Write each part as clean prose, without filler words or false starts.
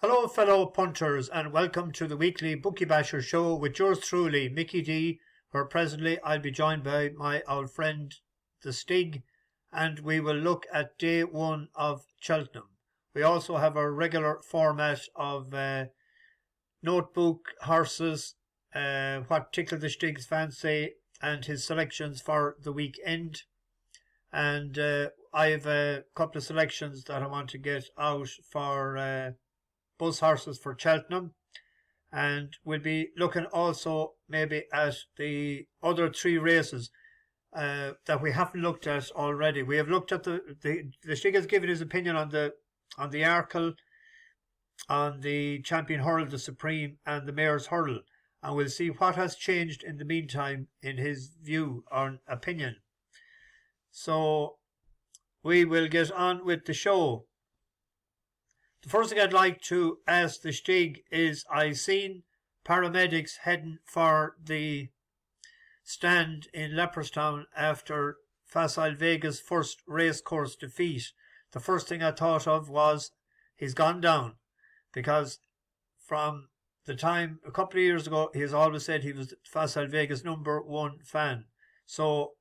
Hello fellow punters and welcome to the weekly Bookie Basher show with yours truly, Mickey D, where presently I'll be joined by my old friend The Stig, and we will look at day one of Cheltenham. We also have our regular format of notebook horses, what tickled the Stig's fancy and his selections for the weekend. And I have a couple of selections that I want to get out for bus horses for Cheltenham, and we'll be looking also maybe at the other three races that we haven't looked at already. We have looked at the Stig has given his opinion on the Arkle, on the Champion Hurl, the Supreme, and the Mayor's Hurl, and we'll see what has changed in the meantime in his view or opinion. So we will get on with the show. The first thing I'd like to ask the Stig is, I seen paramedics heading for the stand in Leopardstown after Facile Vega's first racecourse defeat. The first thing I thought of was he's gone down, because from the time a couple of years ago he has always said he was Facile Vega's #1 fan. So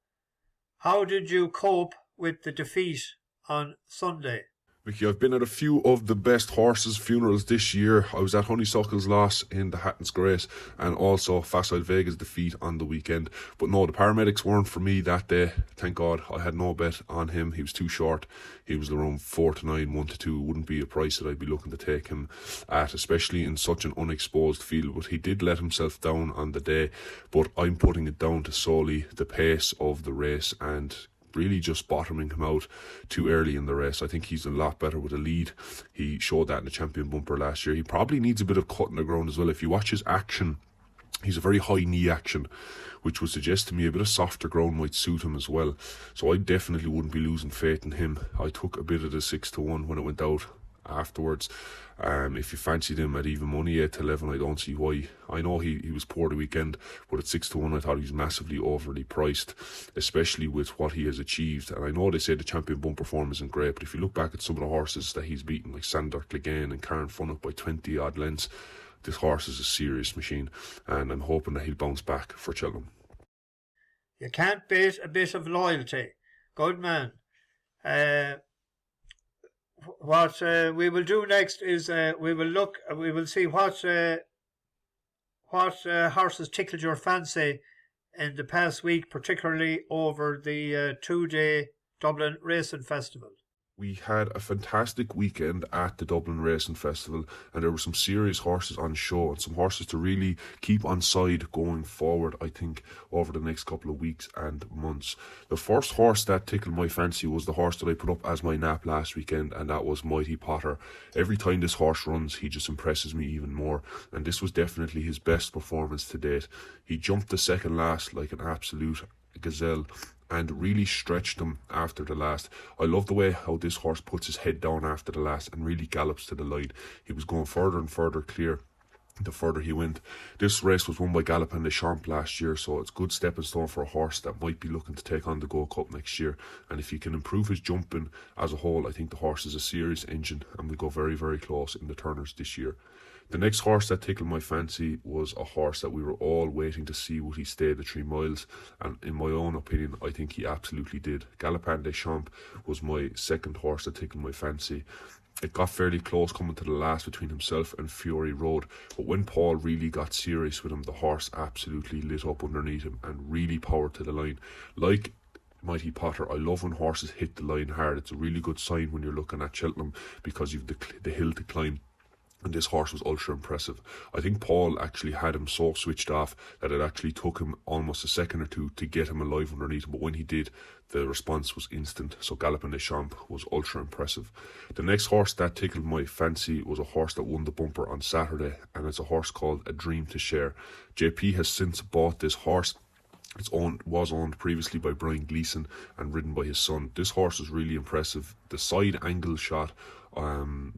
how did you cope with the defeat on Sunday? Mickey, I've been at a few of the best horses' funerals this year. I was at Honeysuckle's loss in the Hatton's Grace and also Facile Vega's defeat on the weekend. But no, the paramedics weren't for me that day. Thank God I had no bet on him. He was too short. He was around 4-9, 1-2. Wouldn't be a price that I'd be looking to take him at, especially in such an unexposed field. But he did let himself down on the day. But I'm putting it down to solely the pace of the race and really just bottoming him out too early in the race. I think he's a lot better with a lead. He showed that in the Champion Bumper last year. He probably needs a bit of cut in the ground as well. If you watch his action, he's a very high knee action, which would suggest to me a bit of softer ground might suit him as well. So I definitely wouldn't be losing faith in him. I took a bit of the 6-1 when it went out afterwards. If you fancied him at even money 8-11, I don't see why. I know he was poor the weekend, but at 6-1 I thought he was massively overly priced, especially with what he has achieved. And I know they say the Champion Bumper form isn't great, but if you look back at some of the horses that he's beaten, like Sandor Clegane and Karen Funnock by 20 odd lengths, this horse is a serious machine, and I'm hoping that he'll bounce back for Cheltenham. You can't beat a bit of loyalty. Good man. What we will do next is we will see what horses tickled your fancy in the past week, particularly over the 2-day Dublin Racing Festival. We had a fantastic weekend at the Dublin Racing Festival, and there were some serious horses on show and some horses to really keep on side going forward, I think, over the next couple of weeks and months. The first horse that tickled my fancy was the horse that I put up as my nap last weekend, and that was Mighty Potter. Every time this horse runs, he just impresses me even more, and this was definitely his best performance to date. He jumped the second last like an absolute gazelle and really stretched him after the last. I love the way how this horse puts his head down after the last and really gallops to the line. He was going further and further clear the further he went. This race was won by Galopin Des Champs last year, so it's a good stepping stone for a horse that might be looking to take on the Gold Cup next year. And if he can improve his jumping as a whole, I think the horse is a serious engine and will go very, very close in the Turners this year. The next horse that tickled my fancy was a horse that we were all waiting to see would he stay the 3 miles, and in my own opinion I think he absolutely did. Galopin Des Champs was my second horse that tickled my fancy. It got fairly close coming to the last between himself and Fury Road, but when Paul really got serious with him, the horse absolutely lit up underneath him and really powered to the line. Like Mighty Potter, I love when horses hit the line hard. It's a really good sign when you're looking at Cheltenham, because you've the hill to climb. And this horse was ultra impressive. I think Paul actually had him so switched off that it actually took him almost a second or two to get him alive underneath him. But when he did, the response was instant. So Galopin Des Champs was ultra impressive. The next horse that tickled my fancy was a horse that won the bumper on Saturday, and it's a horse called A Dream to Share. JP has since bought this horse. Was owned previously by Brian Gleeson and ridden by his son. This horse is really impressive. The side angle shot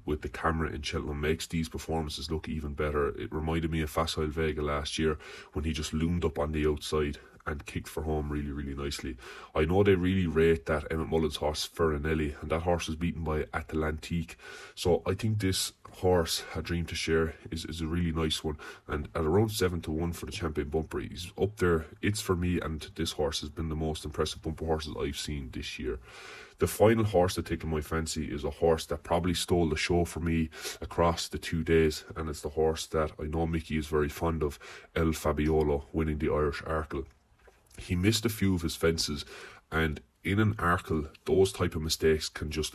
with the camera in Cheltenham makes these performances look even better. It reminded me of Facile Vega last year when he just loomed up on the outside and kicked for home really, really nicely. I know they really rate that Emmett Mullins horse Ferranelli, and that horse was beaten by Atlantique. So I think this horse, A Dream to Share, is a really nice one, and at around 7-1 for the Champion Bumper, he's up there. It's for me, and this horse has been the most impressive bumper horses I've seen this year. The final horse that tickled my fancy is a horse that probably stole the show for me across the 2 days, and it's the horse that I know Mickey is very fond of, El Fabiolo, winning the Irish Arkle. He missed a few of his fences, and in an Arkle, those type of mistakes can just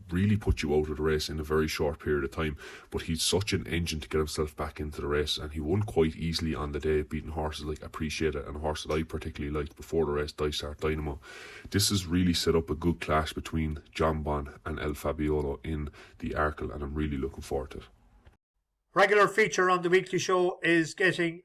really put you out of the race in a very short period of time. But he's such an engine to get himself back into the race, and he won quite easily on the day, beating horses like Appreciate It and a horse that I particularly liked before the race, Dysart Dynamo. This has really set up a good clash between John Bon and El Fabiolo in the Arkle, and I'm really looking forward to it. Regular feature on the weekly show is getting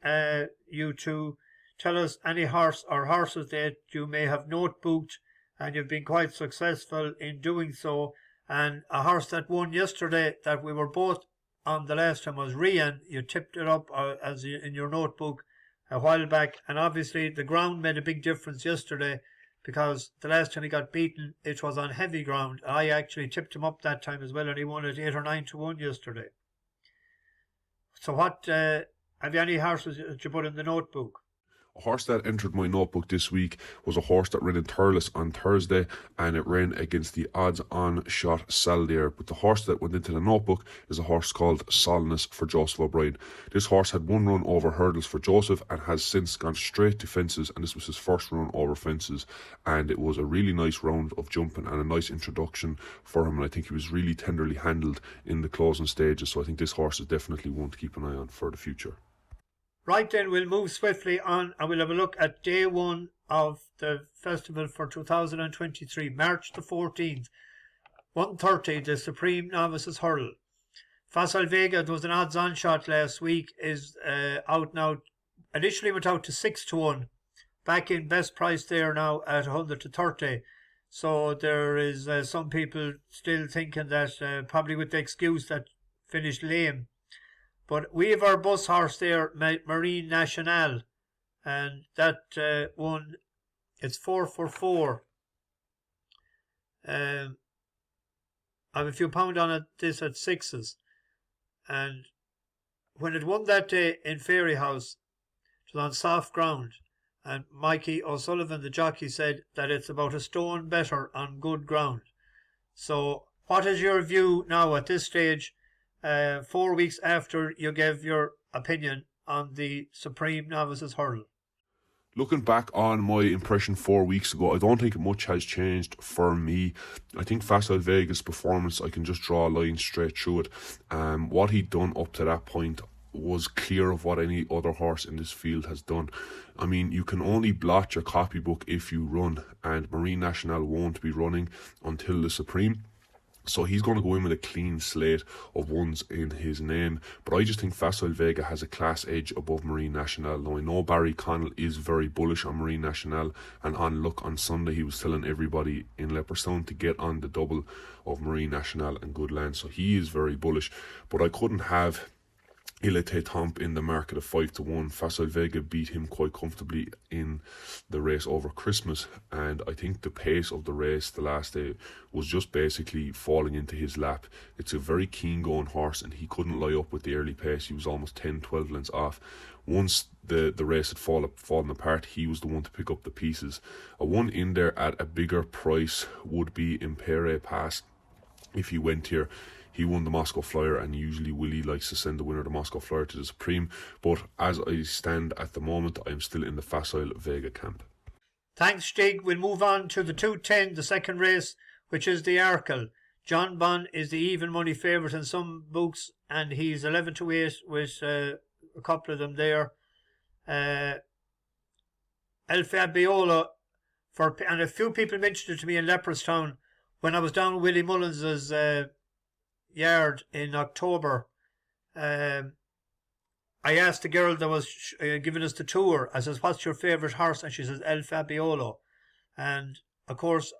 you to tell us any horse or horses that you may have notebooked, and you've been quite successful in doing so. And a horse that won yesterday that we were both on the last time was Rian. You tipped it up in your notebook a while back, and obviously the ground made a big difference yesterday, because the last time he got beaten it was on heavy ground. I actually tipped him up that time as well, and he won at 8 or 9-1 yesterday. So what have you any horses that you put in the notebook? A horse that entered my notebook this week was a horse that ran in Thurles on Thursday, and it ran against the odds-on shot Saldier. But the horse that went into the notebook is a horse called Solness for Joseph O'Brien. This horse had one run over hurdles for Joseph and has since gone straight to fences, and this was his first run over fences, and it was a really nice round of jumping and a nice introduction for him, and I think he was really tenderly handled in the closing stages. So I think this horse is definitely one to keep an eye on for the future. Right then, we'll move swiftly on and we'll have a look at day one of the festival for 2023, March the 14th, 1:30, the Supreme Novices Hurl. Facile Vega, there was an odds-on shot last week, is out now. Initially went out to 6-1, back in best price there now at 100-30. So there is some people still thinking that probably with the excuse that finished lame. But we have our bus horse there, Marine Nationale, and that one, it's 4 for 4. I have a few pound on it, this at 6s. And when it won that day in Fairy House, it was on soft ground. And Mikey O'Sullivan, the jockey, said that it's about a stone better on good ground. So what is your view now at this stage, 4 weeks after you gave your opinion on the Supreme Novices Hurl? Looking back on my impression 4 weeks ago, I don't think much has changed for me. I think Facile Vega's performance, I can just draw a line straight through it. What he'd done up to that point was clear of what any other horse in this field has done. I mean, you can only blot your copybook if you run, and Marine Nationale won't be running until the Supreme. So he's going to go in with a clean slate of ones in his name. But I just think Facile Vega has a class edge above Marine Nationale. Now, I know Barry Connell is very bullish on Marine Nationale, and on Luck on Sunday he was telling everybody in Leopardstown to get on the double of Marine Nationale and Goodland. So he is very bullish. But I couldn't have Il Était Temps in the market of 5-1. Facile Vega beat him quite comfortably in the race over Christmas, and I think the pace of the race the last day was just basically falling into his lap. It's a very keen going horse, and he couldn't lie up with the early pace. He was almost 10-12 lengths off. Once the race had fallen apart, he was the one to pick up the pieces. A one in there at a bigger price would be Impere Pass. If he went here, he won the Moscow Flyer, and usually Willie likes to send the winner of the Moscow Flyer to the Supreme. But as I stand at the moment, I'm still in the Facile Vega camp. Thanks, Stig. We'll move on to the 2:10, the second race, which is the Arkle. John Bon is the even money favourite in some books, and he's 11-8 with a couple of them there. El Fabiolo, and a few people mentioned it to me in Leopardstown when I was down Willie Mullins's yard in October. I asked the girl that was giving us the tour, I says, what's your favourite horse? And she says, El Fabiolo. And of course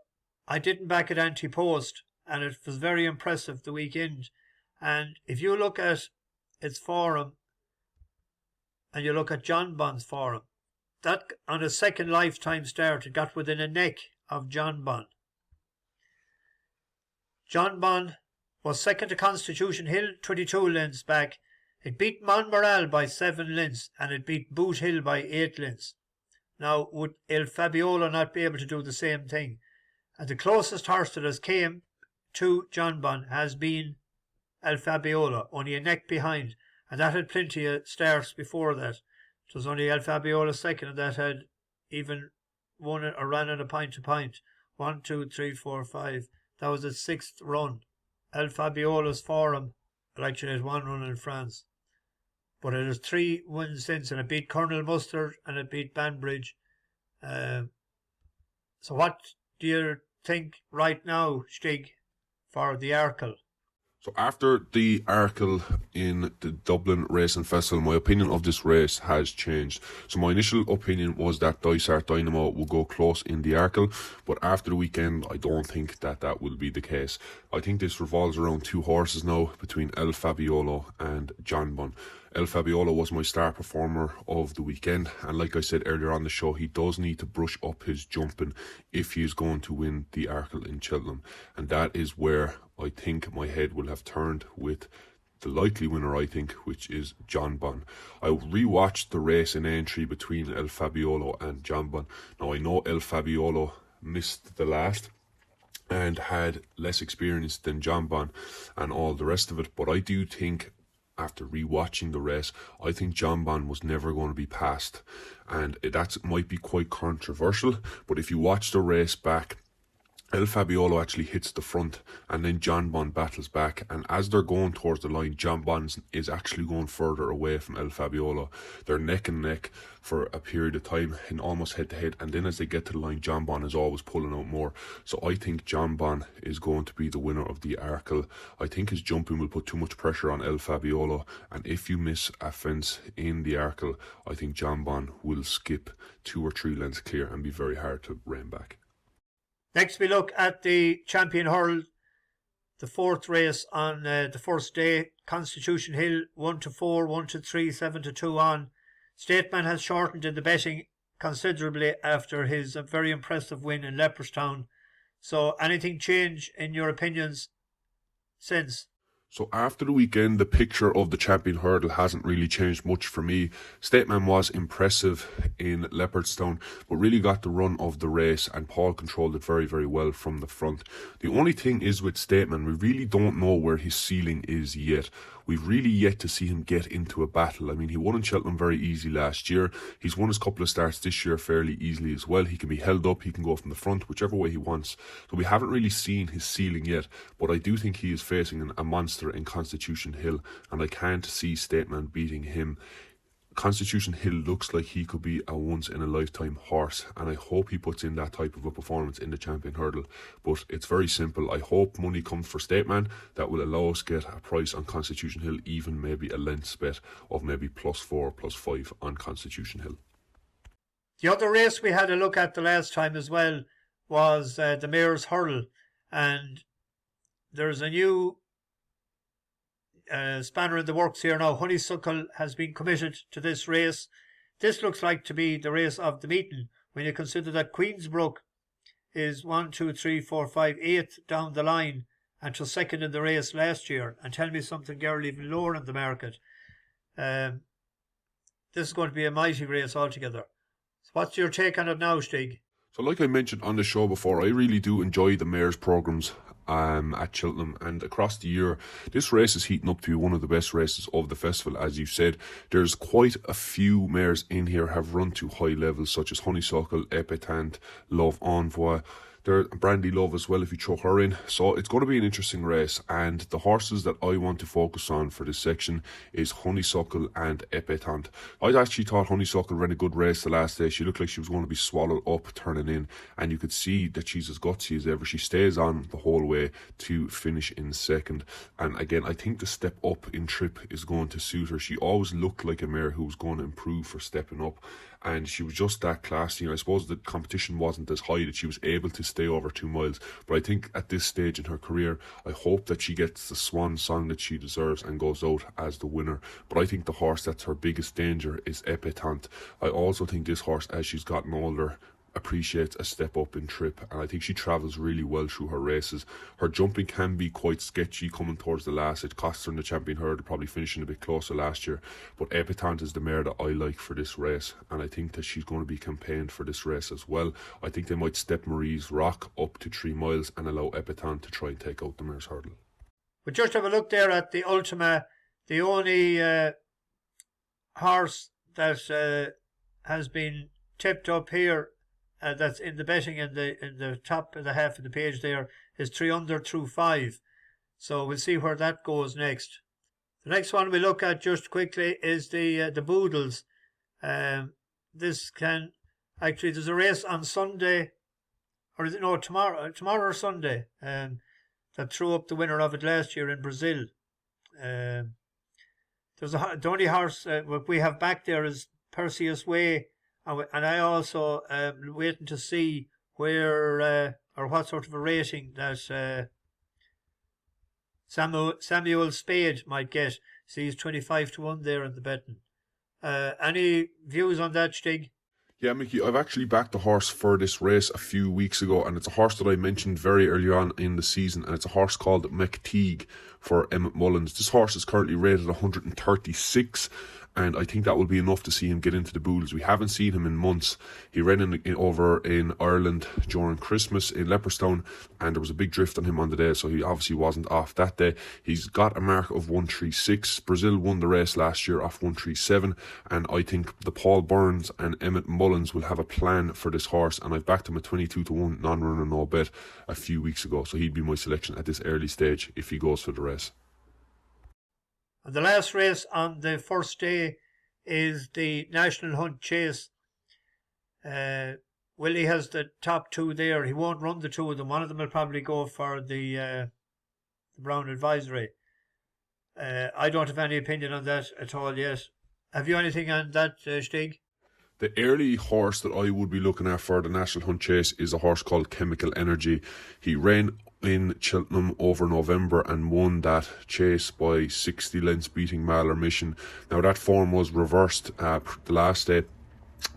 I didn't back at Antipost, and it was very impressive the weekend. And if you look at its form and you look at John Bon's form, that on a second lifetime start, it got within a neck of John Bon. John Bon was second to Constitution Hill, 22 lengths back. It beat Montmoral by 7 lengths, and it beat Boot Hill by 8 lengths. Now, would El Fabiolo not be able to do the same thing? And the closest horse that has came to John Bon has been El Fabiolo, only a neck behind, and that had plenty of starts before that. It was only El Fabiolo second, and that had even won it or ran it a point to point. 1, 2, 3, 4, 5. That was its 6th run. El Fabiolo's Forum, it actually had 1 run in France. But it has 3 wins since, and it beat Colonel Mustard and it beat Banbridge. So what do you think right now, Stig, for the Arkle? So after the Arkle in the Dublin Racing Festival, my opinion of this race has changed. So my initial opinion was that Dysart Dynamo will go close in the Arkle, but after the weekend, I don't think that will be the case. I think this revolves around 2 horses now between El Fabiolo and John Bon. El Fabiolo was my star performer of the weekend, and like I said earlier on the show, he does need to brush up his jumping if he is going to win the Arkle in Cheltenham, and that is where I think my head will have turned with the likely winner, I think, which is John Bon. I rewatched the race in entry between El Fabiolo and John Bon. Now I know El Fabiolo missed the last and had less experience than John Bon and all the rest of it, but I do think after rewatching the race, I think John Bon was never going to be passed, and that might be quite controversial, but if you watch the race back, El Fabiolo actually hits the front and then John Bon battles back, and as they're going towards the line, John Bon is actually going further away from El Fabiolo. They're neck and neck for a period of time and almost head to head, and then as they get to the line, John Bon is always pulling out more. So I think John Bon is going to be the winner of the Arkle. I think his jumping will put too much pressure on El Fabiolo, and if you miss a fence in the Arkle, I think John Bon will skip 2 or 3 lengths clear and be very hard to rein back. Next, we look at the Champion Hurl, the 4th race on the first day. Constitution Hill, 1 to 4, 1 to 3, 7 to 2 on. Stateman has shortened in the betting considerably after his very impressive win in Leopardstown. So, anything change in your opinions since? So after the weekend, the picture of the Champion Hurdle hasn't really changed much for me. Stateman was impressive in Leopardstown, but really got the run of the race, and Paul controlled it very, very well from the front. The only thing is with Stateman, we really don't know where his ceiling is yet. We've really yet to see him get into a battle. I mean, he won in Cheltenham very easy last year. He's won his couple of starts this year fairly easily as well. He can be held up, he can go from the front, whichever way he wants. So we haven't really seen his ceiling yet, but I do think he is facing a monster in Constitution Hill, and I can't see Stateman beating him. Constitution Hill looks like he could be a once-in-a-lifetime horse, and I hope he puts in that type of a performance in the Champion Hurdle. But it's very simple. I hope money comes for Stateman that will allow us get a price on Constitution Hill, even maybe a length bet of maybe +4, +5 on Constitution Hill. The other race we had a look at the last time as well was the Mayor's Hurl, and there's a new spanner in the works here now. Honeysuckle has been committed to this race. This looks like to be the race of the meeting when you consider that Queensbrook is 1, 2, 3, 4, 5, 8th down the line and to second in the race last year. And tell me something, girl, even lower in the market. This is going to be a mighty race altogether. So what's your take on it now, Stig? So like I mentioned on the show before, I really do enjoy the mayor's programmes at Cheltenham, and across the year this race is heating up to be one of the best races of the festival. As you said, there's quite a few mares in here have run to high levels, such as Honeysuckle, Epitant, Love Envoy, Brandy Love as well if you throw her in. So it's going to be an interesting race, and the horses that I want to focus on for this section is Honeysuckle and Epitant. I actually thought Honeysuckle ran a good race the last day. She looked like she was going to be swallowed up turning in, and you could see that she's as gutsy as ever. She stays on the whole way to finish in second, and again I think the step up in trip is going to suit her. She always looked like a mare who was going to improve for stepping up, and she was just that classy. And I suppose the competition wasn't as high that she was able to stay over 2 miles. But I think at this stage in her career, I hope that she gets the swan song that she deserves and goes out as the winner. But I think the horse that's her biggest danger is Epetant. I also think this horse, as she's gotten older, appreciates a step up in trip, and I think she travels really well through her races. Her jumping can be quite sketchy coming towards the last. It cost her in the Champion Hurdle, probably finishing a bit closer last year, but Epetant is the mare that I like for this race, and I think that she's going to be campaigned for this race as well. I think they might step Marie's Rock up to 3 miles and allow Epetant to try and take out the mare's hurdle. But just have a look there at the Ultima, the only horse that has been tipped up here that's in the betting in the top of the half of the page there is 3 under through 5. So we'll see where that goes next. The next one we look at just quickly is the boodles. This can actually, there's a race on Sunday, or is it no, tomorrow or Sunday, that threw up the winner of it last year in Brazil. The only horse we have back there is Perseus Way. And I also waiting to see where or what sort of a rating that Samuel Spade might get. So he's 25-1 there in the betting. Any views on that, Stig? Yeah, Mickey, I've actually backed a horse for this race a few weeks ago, and it's a horse that I mentioned very early on in the season, and it's a horse called McTeague for Emmett Mullins. This horse is currently rated 136, and I think that will be enough to see him get into the boodles. We haven't seen him in months. He ran over in Ireland during Christmas in Leopardstown, and there was a big drift on him on the day, so he obviously wasn't off that day. He's got a mark of 136. Brazil won the race last year off 137, and I think the Paul Burns and Emmett Mullins will have a plan for this horse, and I've backed him at 22-1 non-runner no bet a few weeks ago, so he'd be my selection at this early stage if he goes for the race. And the last race on the first day is the National Hunt Chase. Willie has the top 2 there. He won't run the 2 of them. One of them will probably go for the Brown Advisory. I don't have any opinion on that at all yet. Have you anything on that, Stig? The early horse that I would be looking at for the National Hunt Chase is a horse called Chemical Energy. He ran in Cheltenham over November and won that chase by 60 lengths, beating Mahler Mission. Now that form was reversed the last day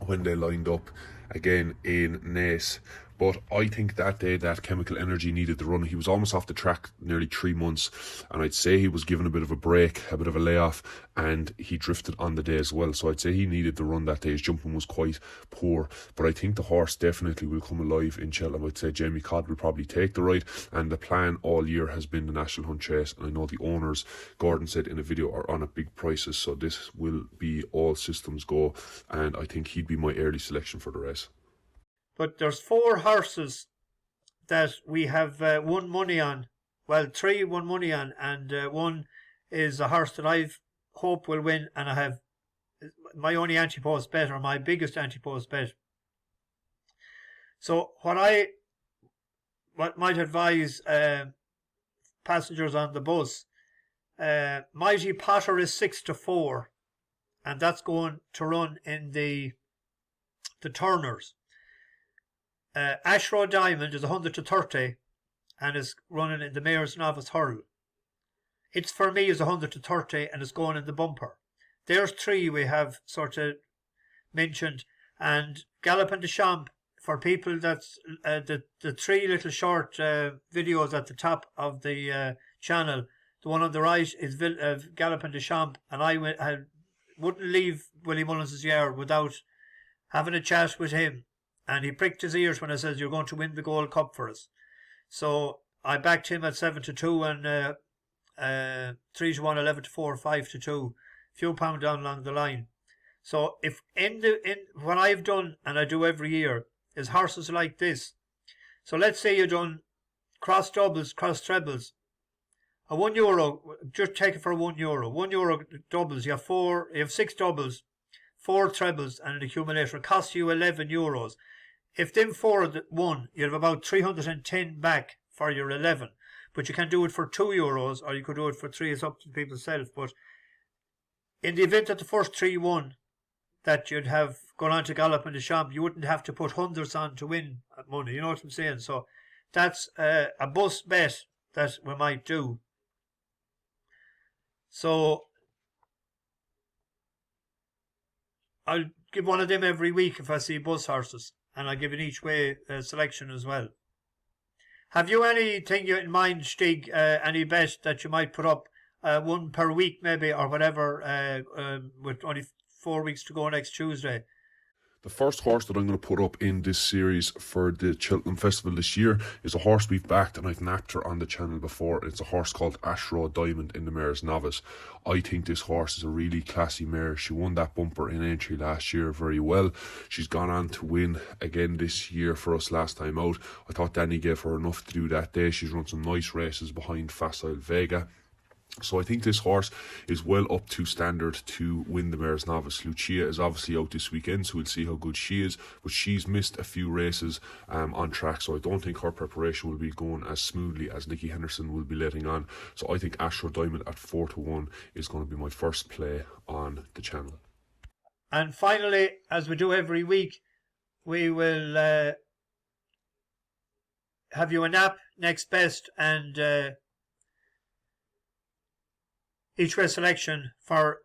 when they lined up again in Naas. But I think that day that Chemical Energy needed the run. He was almost off the track nearly 3 months, and I'd say he was given a bit of a break, a bit of a layoff, and he drifted on the day as well. So I'd say he needed the run that day. His jumping was quite poor, but I think the horse definitely will come alive in Cheltenham. I'd say Jamie Codd will probably take the ride, and the plan all year has been the National Hunt Chase, and I know the owners, Gordon said in a video, are on at big prices, so this will be all systems go, and I think he'd be my early selection for the race. But there's 4 horses that we have won money on. Well, 3 won money on, and one is a horse that I hope will win, and I have my only Antipost bet, or my biggest Antipost bet. So what might advise passengers on the bus, Mighty Potter is 6-4, and that's going to run in the Turners. Ashrow Diamond is 100-30 and is running in the Mayor's Novice Hurl. It's For Me is 100-30 and is going in the bumper. There's 3 we have sort of mentioned, and Gallopin' de Champ for people that's the 3 little short videos at the top of the channel. The one on the right is Gallopin' de Champ, and I wouldn't leave Willie Mullins' yard without having a chat with him. And he pricked his ears when I said, "You're going to win the Gold Cup for us." So I backed him at 7-2 and 3-1, 11-4, 5-2, few pound down along the line. So if in what I've done, and I do every year, is horses like this. So let's say you've done cross doubles, cross trebles. A €1, just take it for €1. €1 doubles. You have 6 doubles, 4 trebles, and an accumulator. It costs you €11. If them 4 won, you'd have about 310 back for your 11. But you can do it for €2, or you could do it for 3. It's up to people self. But in the event that the first 3 won, that you'd have gone on to gallop in the shop. You wouldn't have to put hundreds on to win money. You know what I'm saying? So that's a bust bet that we might do. So I'll give one of them every week if I see bus horses, and I'll give an each way selection as well. Have you anything in mind, Stig? Any bet that you might put up? One per week maybe, or whatever, with only 4 weeks to go next Tuesday. The first horse that I'm going to put up in this series for the Cheltenham Festival this year is a horse we've backed, and I've napped her on the channel before. It's a horse called Ashraw Diamond in the mare's novice. I think this horse is a really classy mare. She won that bumper in entry last year very well. She's gone on to win again this year for us last time out. I thought Danny gave her enough to do that day. She's run some nice races behind Facile Vega. So I think this horse is well up to standard to win the mare's novice. Lucia is obviously out this weekend, so we'll see how good she is. But she's missed a few races on track, so I don't think her preparation will be going as smoothly as Nicky Henderson will be letting on. So I think Ashraw Diamond at 4-1 is going to be my first play on the channel. And finally, as we do every week, we will have you a nap, next best, and each way selection for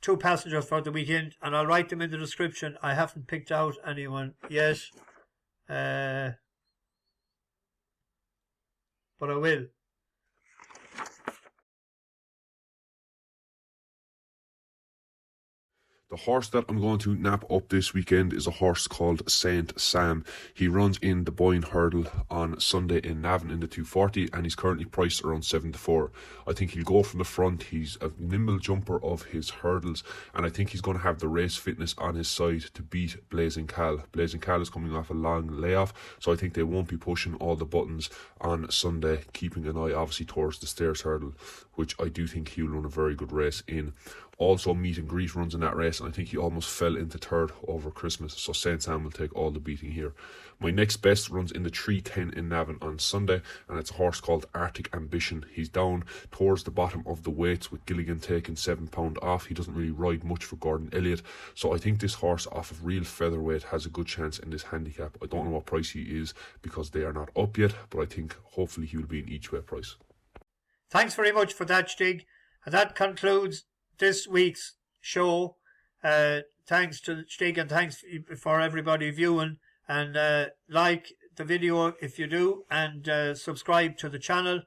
2 passengers for the weekend, and I'll write them in the description. I haven't picked out anyone yet, but I will. The horse that I'm going to nap up this weekend is a horse called Saint Sam. He runs in the Boyne Hurdle on Sunday in Navan in the 240, and he's currently priced around 7-4. I think he'll go from the front. He's a nimble jumper of his hurdles, and I think he's going to have the race fitness on his side to beat Blazing Cal. Blazing Cal is coming off a long layoff, so I think they won't be pushing all the buttons on Sunday, keeping an eye obviously towards the Stairs Hurdle, which I do think he'll run a very good race in. Also, Meet and Greet runs in that race, and I think he almost fell into third over Christmas, so Saint Sam will take all the beating here. My next best runs in the 310 in Navan on Sunday, and it's a horse called Arctic Ambition. He's down towards the bottom of the weights, with Gilligan taking £7 off. He doesn't really ride much for Gordon Elliott, so I think this horse off of real featherweight has a good chance in this handicap. I don't know what price he is because they are not up yet, but I think hopefully he will be an each way price. Thanks very much for that, Stig. And that concludes this week's show. Thanks to Stig, and thanks for everybody viewing, and like the video if you do, and subscribe to the channel.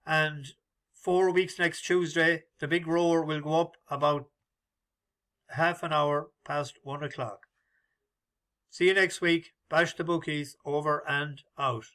And 4 weeks next Tuesday, the big roar will go up about half an hour past 1 o'clock. See you next week. Bash the bookies, over and out.